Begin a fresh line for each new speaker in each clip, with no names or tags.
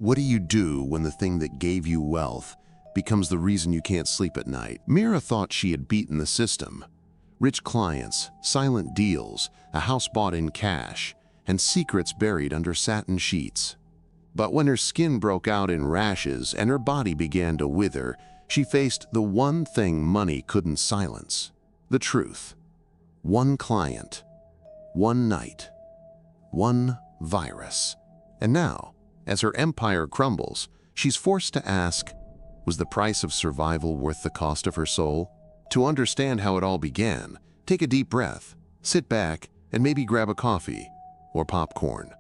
What do you do when the thing that gave you wealth becomes the reason you can't sleep at night? Mira thought she had beaten the system. Rich clients, silent deals, a house bought in cash, and secrets buried under satin sheets. But when her skin broke out in rashes and her body began to wither, she faced the one thing money couldn't silence: the truth. One client, one night, one virus. And now, as her empire crumbles, she's forced to ask, was the price of survival worth the cost of her soul? To understand how it all began, take a deep breath, sit back, and maybe grab a coffee or popcorn.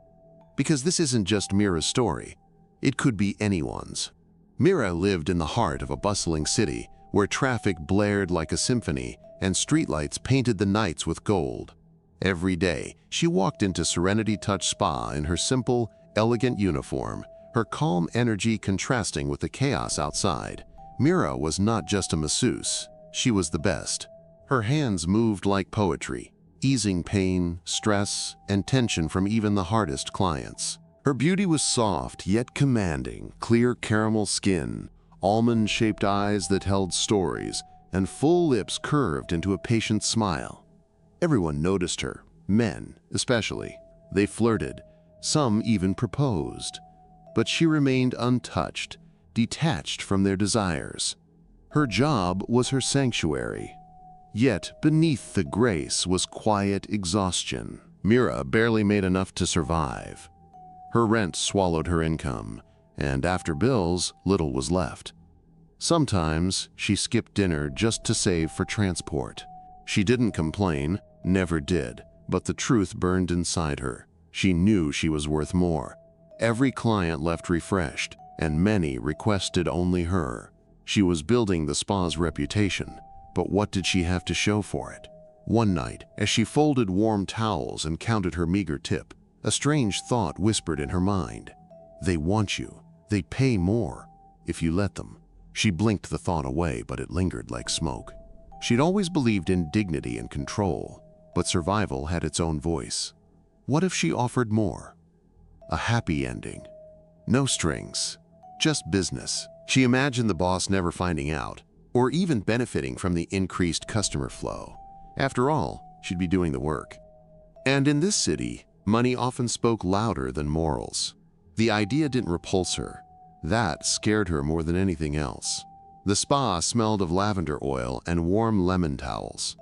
Because this isn't just Mira's story, it could be anyone's. Mira lived in the heart of a bustling city where traffic blared like a symphony and streetlights painted the nights with gold. Every day, she walked into Serenity Touch Spa in her simple, elegant uniform, her calm energy contrasting with the chaos outside. Mira was not just a masseuse, she was the best. Her hands moved like poetry, easing pain, stress, and tension from even the hardest clients. Her beauty was soft yet commanding, clear caramel skin, almond-shaped eyes that held stories, and full lips curved into a patient smile. Everyone noticed her, men especially. They flirted, some even proposed. But she remained untouched, detached from their desires. Her job was her sanctuary. Yet beneath the grace was quiet exhaustion. Mira barely made enough to survive. Her rent swallowed her income, and after bills, little was left. Sometimes she skipped dinner just to save for transport. She didn't complain, never did, but the truth burned inside her. She knew she was worth more. Every client left refreshed, and many requested only her. She was building the spa's reputation, but what did she have to show for it? One night, as she folded warm towels and counted her meager tip, a strange thought whispered in her mind. They want you. They pay more, if you let them. She blinked the thought away, but it lingered like smoke. She'd always believed in dignity and control, but survival had its own voice. What if she offered more? A happy ending. No strings, just business. She imagined the boss never finding out, or even benefiting from the increased customer flow. After all, she'd be doing the work. And in this city, money often spoke louder than morals. The idea didn't repulse her. That scared her more than anything else. The spa smelled of lavender oil and warm lemon towels.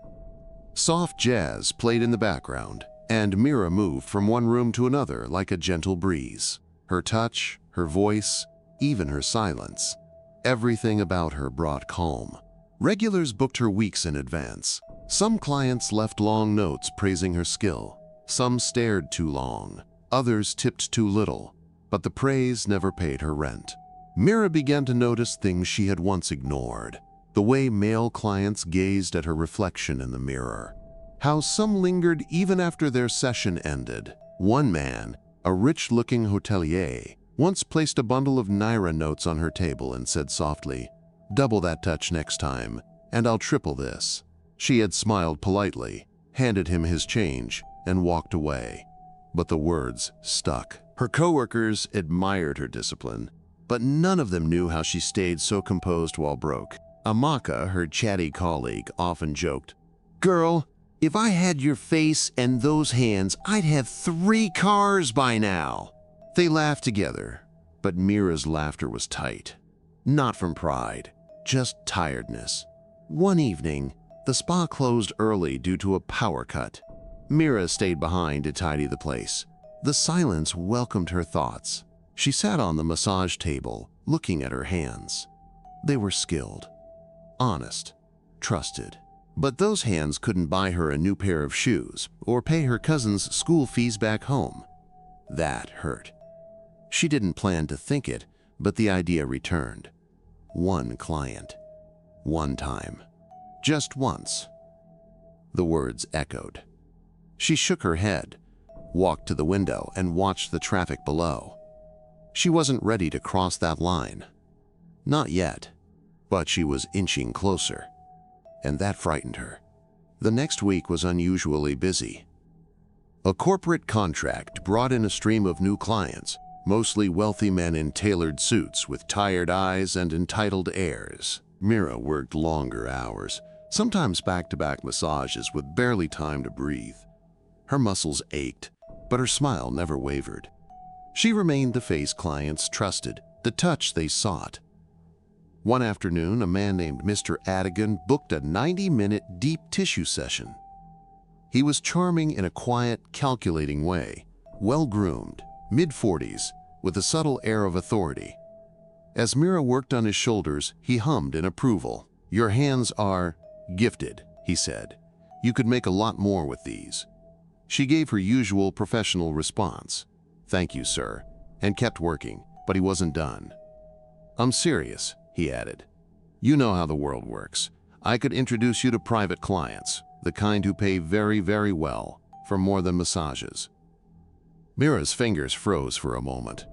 Soft jazz played in the background, and Mira moved from one room to another like a gentle breeze. Her touch, her voice, even her silence. Everything about her brought calm. Regulars booked her weeks in advance. Some clients left long notes praising her skill. Some stared too long. Others tipped too little. But the praise never paid her rent. Mira began to notice things she had once ignored. The way male clients gazed at her reflection in the mirror. How some lingered even after their session ended. One man, a rich-looking hotelier, once placed a bundle of Naira notes on her table and said softly, "Double that touch next time, and I'll triple this." She had smiled politely, handed him his change, and walked away. But the words stuck. Her coworkers admired her discipline, but none of them knew how she stayed so composed while broke. Amaka, her chatty colleague, often joked, "Girl, if I had your face and those hands, I'd have 3 cars by now." They laughed together, but Mira's laughter was tight. Not from pride, just tiredness. One evening, the spa closed early due to a power cut. Mira stayed behind to tidy the place. The silence welcomed her thoughts. She sat on the massage table, looking at her hands. They were skilled, honest, trusted. But those hands couldn't buy her a new pair of shoes or pay her cousin's school fees back home. That hurt. She didn't plan to think it, but the idea returned. One client. One time. Just once. The words echoed. She shook her head, walked to the window, and watched the traffic below. She wasn't ready to cross that line. Not yet. But she was inching closer. And that frightened her. The next week was unusually busy. A corporate contract brought in a stream of new clients, mostly wealthy men in tailored suits with tired eyes and entitled airs. Mira worked longer hours, sometimes back-to-back massages with barely time to breathe. Her muscles ached, but her smile never wavered. She remained the face clients trusted, the touch they sought. One afternoon, a man named Mr. Adigan booked a 90-minute deep tissue session. He was charming in a quiet, calculating way, well-groomed, mid-40s, with a subtle air of authority. As Mira worked on his shoulders, he hummed in approval. "Your hands are gifted," he said. "You could make a lot more with these." She gave her usual professional response, "Thank you, sir," and kept working, but he wasn't done. "I'm serious," he added. "You know how the world works. I could introduce you to private clients, the kind who pay very, very well for more than massages." Mira's fingers froze for a moment.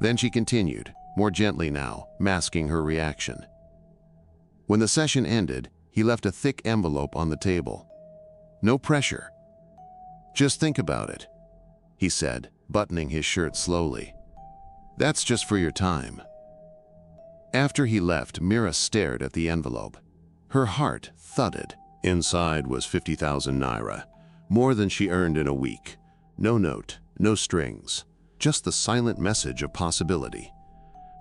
Then she continued, more gently now, masking her reaction. When the session ended, he left a thick envelope on the table. "No pressure. Just think about it," he said, buttoning his shirt slowly. "That's just for your time." After he left, Mira stared at the envelope. Her heart thudded. Inside was 50,000 naira, more than she earned in a week. No note, no strings, just the silent message of possibility.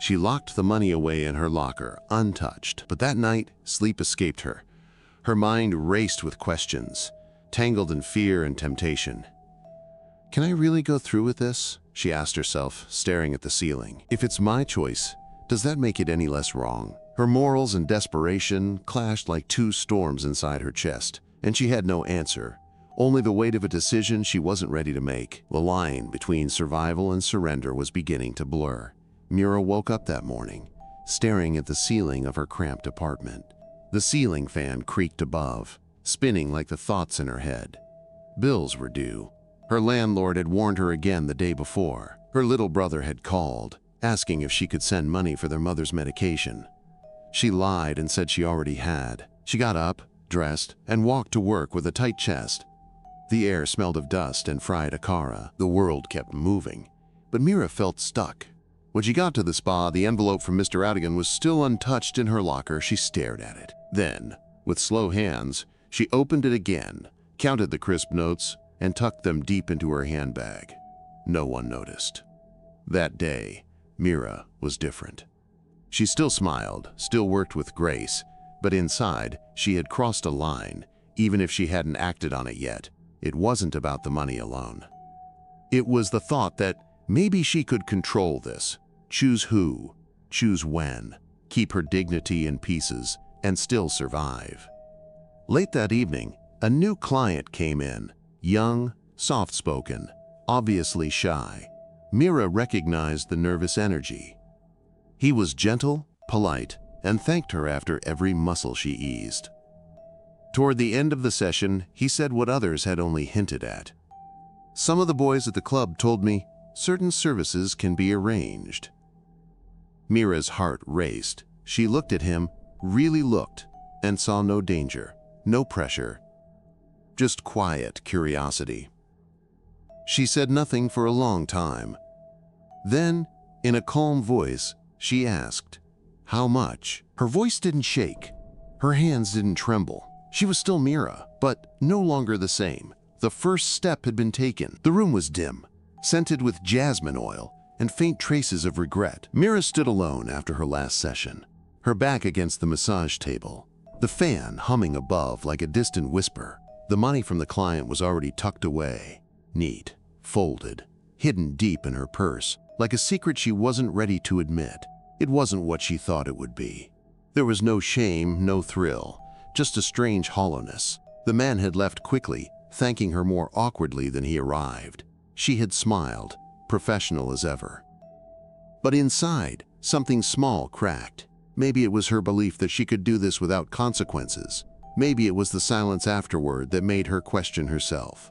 She locked the money away in her locker, untouched. But that night, sleep escaped her. Her mind raced with questions, tangled in fear and temptation. "Can I really go through with this?" she asked herself, staring at the ceiling. "If it's my choice, does that make it any less wrong?" Her morals and desperation clashed like two storms inside her chest, and she had no answer, only the weight of a decision she wasn't ready to make. The line between survival and surrender was beginning to blur. Mira woke up that morning, staring at the ceiling of her cramped apartment. The ceiling fan creaked above, spinning like the thoughts in her head. Bills were due. Her landlord had warned her again the day before. Her little brother had called, asking if she could send money for their mother's medication. She lied and said she already had. She got up, dressed, and walked to work with a tight chest. The air smelled of dust and fried akara. The world kept moving, but Mira felt stuck. When she got to the spa, the envelope from Mr. Adigan was still untouched in her locker. She stared at it. Then, with slow hands, she opened it again, counted the crisp notes, and tucked them deep into her handbag. No one noticed. That day, Mira was different. She still smiled, still worked with grace, but inside, she had crossed a line, even if she hadn't acted on it yet. It wasn't about the money alone. It was the thought that maybe she could control this, choose who, choose when, keep her dignity in pieces, and still survive. Late that evening, a new client came in, young, soft-spoken, obviously shy. Mira recognized the nervous energy. He was gentle, polite, and thanked her after every muscle she eased. Toward the end of the session, he said what others had only hinted at. "Some of the boys at the club told me certain services can be arranged." Mira's heart raced. She looked at him, really looked, and saw no danger, no pressure, just quiet curiosity. She said nothing for a long time. Then, in a calm voice, she asked, "How much?" Her voice didn't shake. Her hands didn't tremble. She was still Mira, but no longer the same. The first step had been taken. The room was dim, scented with jasmine oil and faint traces of regret. Mira stood alone after her last session, her back against the massage table, the fan humming above like a distant whisper. The money from the client was already tucked away, neat, folded, hidden deep in her purse, like a secret she wasn't ready to admit. It wasn't what she thought it would be. There was no shame, no thrill, just a strange hollowness. The man had left quickly, thanking her more awkwardly than he arrived. She had smiled, professional as ever. But inside, something small cracked. Maybe it was her belief that she could do this without consequences. Maybe it was the silence afterward that made her question herself.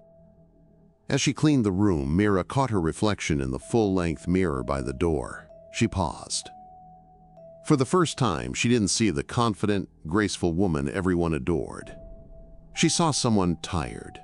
As she cleaned the room, Mira caught her reflection in the full-length mirror by the door. She paused. For the first time, she didn't see the confident, graceful woman everyone adored. She saw someone tired,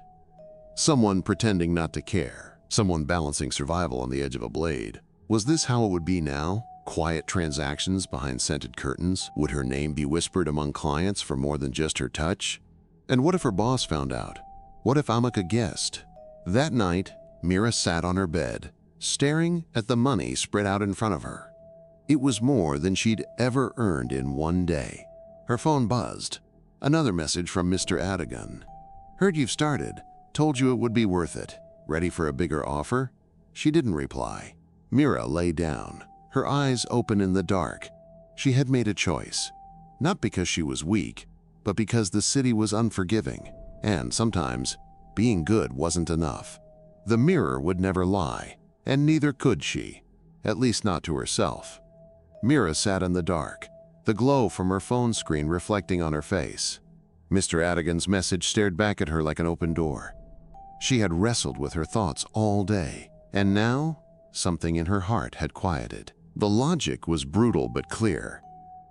someone pretending not to care, someone balancing survival on the edge of a blade. Was this how it would be now? Quiet transactions behind scented curtains? Would her name be whispered among clients for more than just her touch? And what if her boss found out? What if Amaka guessed? That night, Mira sat on her bed, staring at the money spread out in front of her. It was more than she'd ever earned in one day. Her phone buzzed. Another message from Mr. Adigan. "Heard you've started. Told you it would be worth it. Ready for a bigger offer?" She didn't reply. Mira lay down, her eyes open in the dark. She had made a choice. Not because she was weak, but because the city was unforgiving, and sometimes being good wasn't enough. The mirror would never lie, and neither could she, at least not to herself. Mira sat in the dark, the glow from her phone screen reflecting on her face. Mr. Adigan's message stared back at her like an open door. She had wrestled with her thoughts all day, and now something in her heart had quieted. The logic was brutal but clear.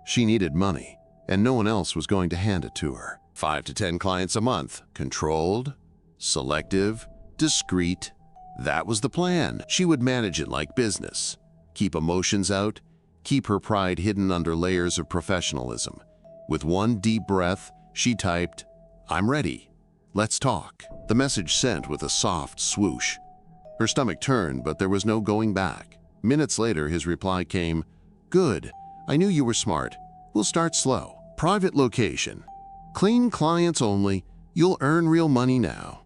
She needed money, and no one else was going to hand it to her. 5 to 10 clients a month, controlled, selective, discreet. That was the plan. She would manage it like business. Keep emotions out, keep her pride hidden under layers of professionalism. With one deep breath, she typed, "I'm ready. Let's talk." The message sent with a soft swoosh. Her stomach turned, but there was no going back. Minutes later, his reply came, "Good. I knew you were smart. We'll start slow. Private location. Clean clients only. You'll earn real money now."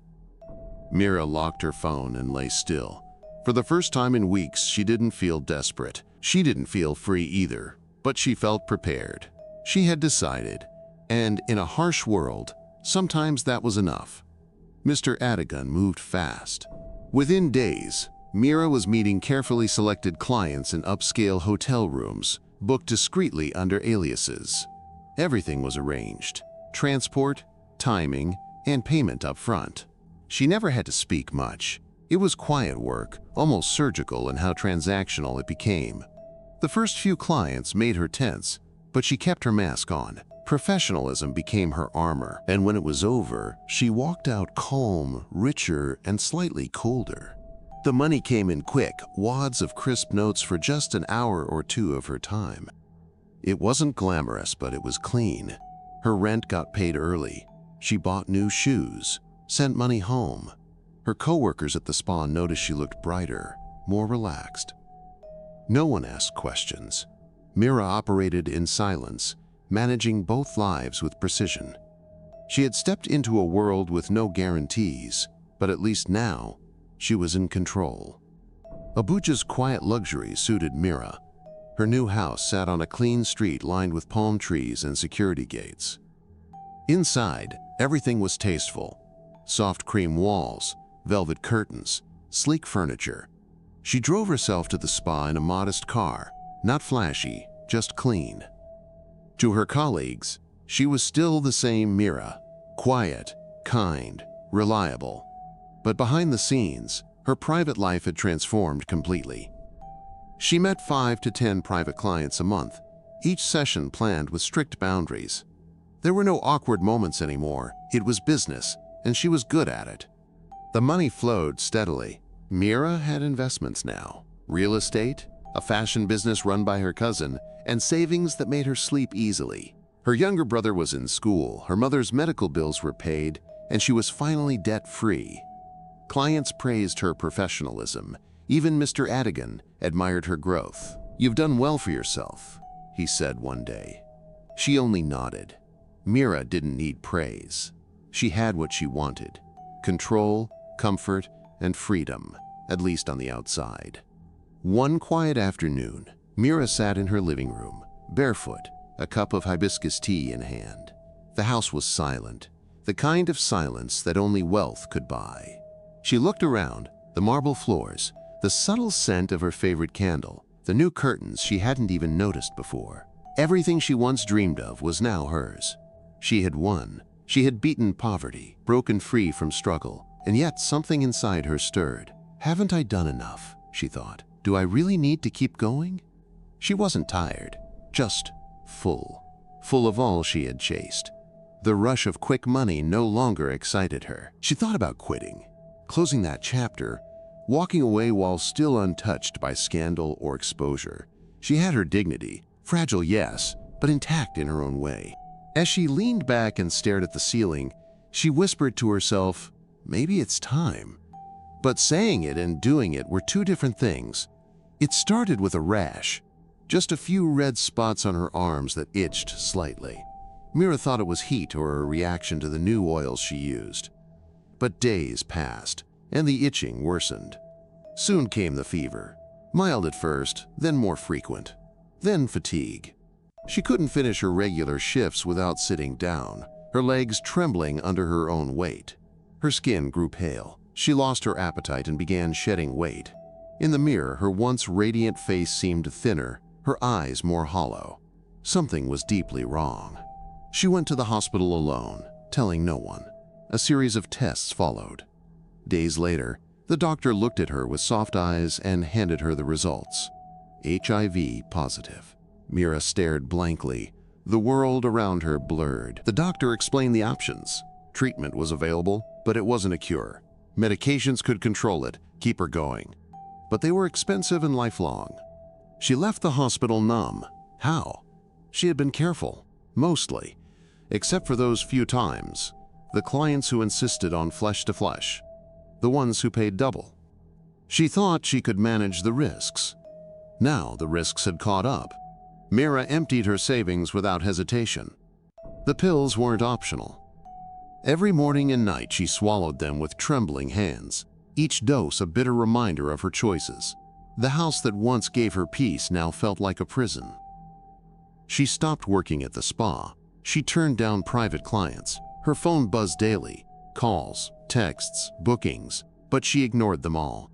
Mira locked her phone and lay still. For the first time in weeks, she didn't feel desperate. She didn't feel free either, but she felt prepared. She had decided, and in a harsh world, sometimes that was enough. Mr. Adigan moved fast. Within days, Mira was meeting carefully selected clients in upscale hotel rooms, booked discreetly under aliases. Everything was arranged: transport, timing, and payment up front. She never had to speak much. It was quiet work, almost surgical in how transactional it became. The first few clients made her tense, but she kept her mask on. Professionalism became her armor, and when it was over, she walked out calm, richer, and slightly colder. The money came in quick, wads of crisp notes for just an hour or two of her time. It wasn't glamorous, but it was clean. Her rent got paid early. She bought new shoes, sent money home. Her coworkers at the spa noticed she looked brighter, more relaxed. No one asked questions. Mira operated in silence, managing both lives with precision. She had stepped into a world with no guarantees, but at least now, she was in control. Abuja's quiet luxury suited Mira. Her new house sat on a clean street lined with palm trees and security gates. Inside, everything was tasteful. Soft cream walls, velvet curtains, sleek furniture. She drove herself to the spa in a modest car, not flashy, just clean. To her colleagues, she was still the same Mira, quiet, kind, reliable. But behind the scenes, her private life had transformed completely. She met 5 to 10 private clients a month, each session planned with strict boundaries. There were no awkward moments anymore. It was business, and she was good at it. The money flowed steadily. Mira had investments now: real estate, a fashion business run by her cousin, and savings that made her sleep easily. Her younger brother was in school, her mother's medical bills were paid, and she was finally debt-free. Clients praised her professionalism. Even Mr. Adigan admired her growth. "You've done well for yourself," he said one day. She only nodded. Mira didn't need praise. She had what she wanted: control, comfort, and freedom, at least on the outside. One quiet afternoon, Mira sat in her living room, barefoot, a cup of hibiscus tea in hand. The house was silent, the kind of silence that only wealth could buy. She looked around, the marble floors, the subtle scent of her favorite candle, the new curtains she hadn't even noticed before. Everything she once dreamed of was now hers. She had won. She had beaten poverty, broken free from struggle, and yet something inside her stirred. "Haven't I done enough?" she thought. "Do I really need to keep going?" She wasn't tired, just full. Full of all she had chased. The rush of quick money no longer excited her. She thought about quitting, closing that chapter, walking away while still untouched by scandal or exposure. She had her dignity, fragile yes, but intact in her own way. As she leaned back and stared at the ceiling, she whispered to herself, maybe it's time. But saying it and doing it were two different things. It started with a rash, just a few red spots on her arms that itched slightly. Mira thought it was heat or a reaction to the new oils she used. But days passed, and the itching worsened. Soon came the fever, mild at first, then more frequent, then fatigue. She couldn't finish her regular shifts without sitting down, her legs trembling under her own weight. Her skin grew pale. She lost her appetite and began shedding weight. In the mirror, her once radiant face seemed thinner, her eyes more hollow. Something was deeply wrong. She went to the hospital alone, telling no one. A series of tests followed. Days later, the doctor looked at her with soft eyes and handed her the results. HIV positive. Mira stared blankly. The world around her blurred. The doctor explained the options. Treatment was available, but it wasn't a cure. Medications could control it, keep her going. But they were expensive and lifelong. She left the hospital numb. How? She had been careful, mostly, except for those few times. The clients who insisted on flesh to flesh. The ones who paid double. She thought she could manage the risks. Now the risks had caught up. Mira emptied her savings without hesitation. The pills weren't optional. Every morning and night she swallowed them with trembling hands, each dose a bitter reminder of her choices. The house that once gave her peace now felt like a prison. She stopped working at the spa. She turned down private clients. Her phone buzzed daily, calls, texts, bookings, but she ignored them all.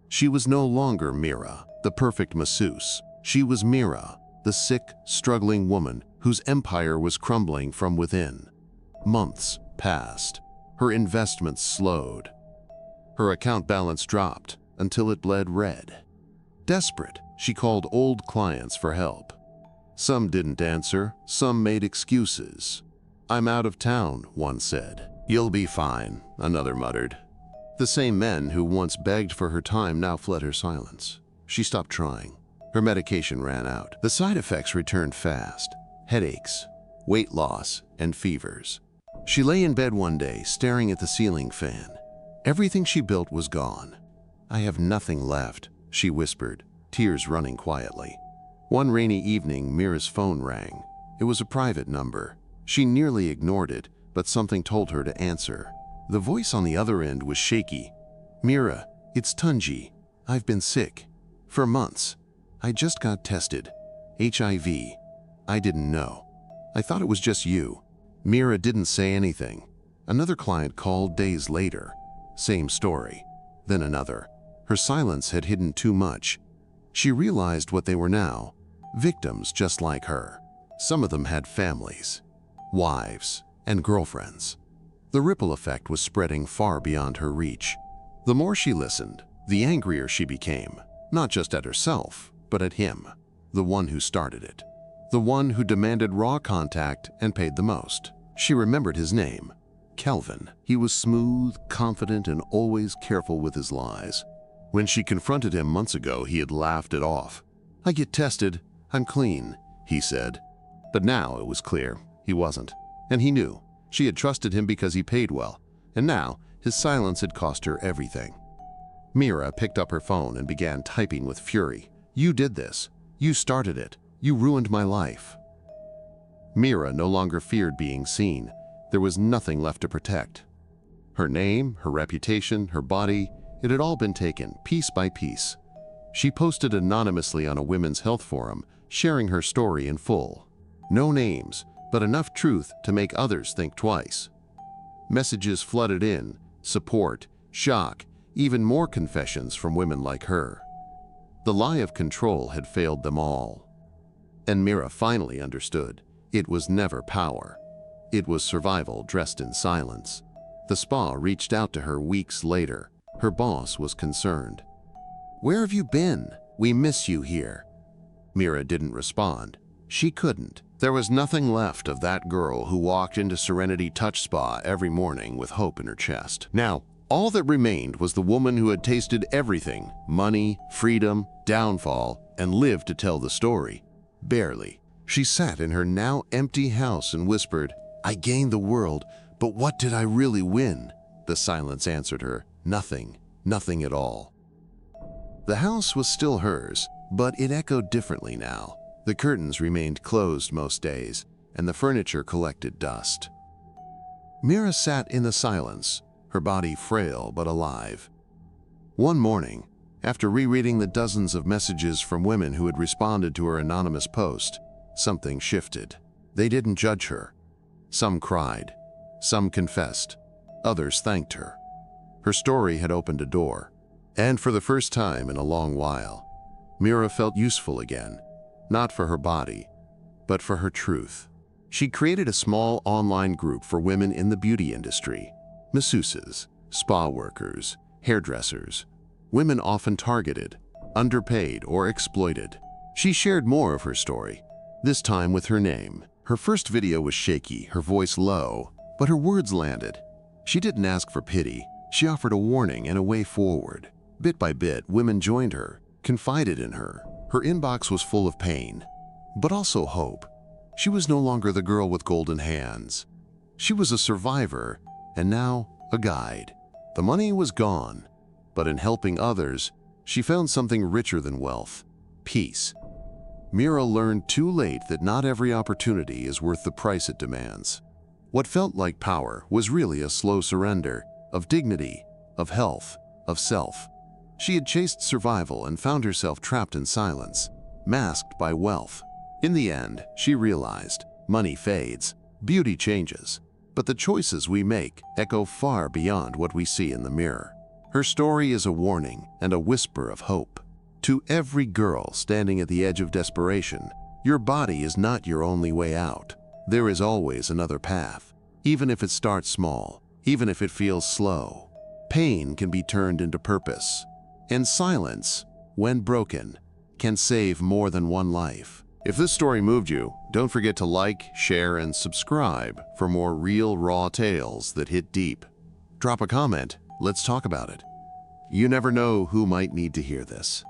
She was no longer Mira, the perfect masseuse. She was Mira, the sick, struggling woman whose empire was crumbling from within. Months passed. Her investments slowed. Her account balance dropped until it bled red. Desperate, she called old clients for help. Some didn't answer, some made excuses. "I'm out of town," one said. "You'll be fine," another muttered. The same men who once begged for her time now fled her silence. She stopped trying. Her medication ran out. The side effects returned fast. Headaches, weight loss, and fevers. She lay in bed one day, staring at the ceiling fan. Everything she built was gone. "I have nothing left," she whispered, tears running quietly. One rainy evening, Mira's phone rang. It was a private number. She nearly ignored it, but something told her to answer. The voice on the other end was shaky. "Mira, it's Tunji. I've been sick. For months. I just got tested. HIV. I didn't know. I thought it was just you." Mira didn't say anything. Another client called days later. Same story. Then another. Her silence had hidden too much. She realized what they were now. Victims just like her. Some of them had families, wives, and girlfriends. The ripple effect was spreading far beyond her reach. The more she listened, the angrier she became, not just at herself, but at him, the one who started it, the one who demanded raw contact and paid the most. She remembered his name, Kelvin. He was smooth, confident, and always careful with his lies. When she confronted him months ago, he had laughed it off. "I get tested. I'm clean," he said. But now it was clear he wasn't. And he knew. She had trusted him because he paid well. And now his silence had cost her everything. Mira picked up her phone and began typing with fury. "You did this. You started it. You ruined my life." Mira no longer feared being seen. There was nothing left to protect. Her name, her reputation, her body, it had all been taken, piece by piece. She posted anonymously on a women's health forum, sharing her story in full. No names, but enough truth to make others think twice. Messages flooded in, support, shock, even more confessions from women like her. The lie of control had failed them all. And Mira finally understood. It was never power. It was survival dressed in silence. The spa reached out to her weeks later. Her boss was concerned. "Where have you been? We miss you here." Mira didn't respond. She couldn't. There was nothing left of that girl who walked into Serenity Touch Spa every morning with hope in her chest. Now, All that remained was the woman who had tasted everything: money, freedom, downfall, and lived to tell the story. Barely. She sat in her now empty house and whispered, "I gained the world, but what did I really win?" The silence answered her, "Nothing, nothing at all." The house was still hers, but it echoed differently now. The curtains remained closed most days, and the furniture collected dust. Mira sat in the silence, her body frail but alive. One morning, after rereading the dozens of messages from women who had responded to her anonymous post, something shifted. They didn't judge her. Some cried, some confessed, others thanked her. Her story had opened a door, and for the first time in a long while, Mira felt useful again, not for her body, but for her truth. She created a small online group for women in the beauty industry: masseuses, spa workers, hairdressers, women often targeted, underpaid, or exploited. She shared more of her story, this time with her name. Her first video was shaky, her voice low, but her words landed. She didn't ask for pity, she offered a warning and a way forward. Bit by bit, women joined her, confided in her. Her inbox was full of pain, but also hope. She was no longer the girl with golden hands. She was a survivor, and now a guide. The money was gone, but in helping others, she found something richer than wealth: peace. Mira learned too late that not every opportunity is worth the price it demands. What felt like power was really a slow surrender of dignity, of health, of self. She had chased survival and found herself trapped in silence, masked by wealth. In the end, she realized, money fades, beauty changes, but the choices we make echo far beyond what we see in the mirror. Her story is a warning and a whisper of hope. To every girl standing at the edge of desperation, your body is not your only way out. There is always another path, even if it starts small, even if it feels slow. Pain can be turned into purpose, and silence, when broken, can save more than one life. If this story moved you, don't forget to like, share, and subscribe for more real, raw tales that hit deep. Drop a comment, let's talk about it. You never know who might need to hear this.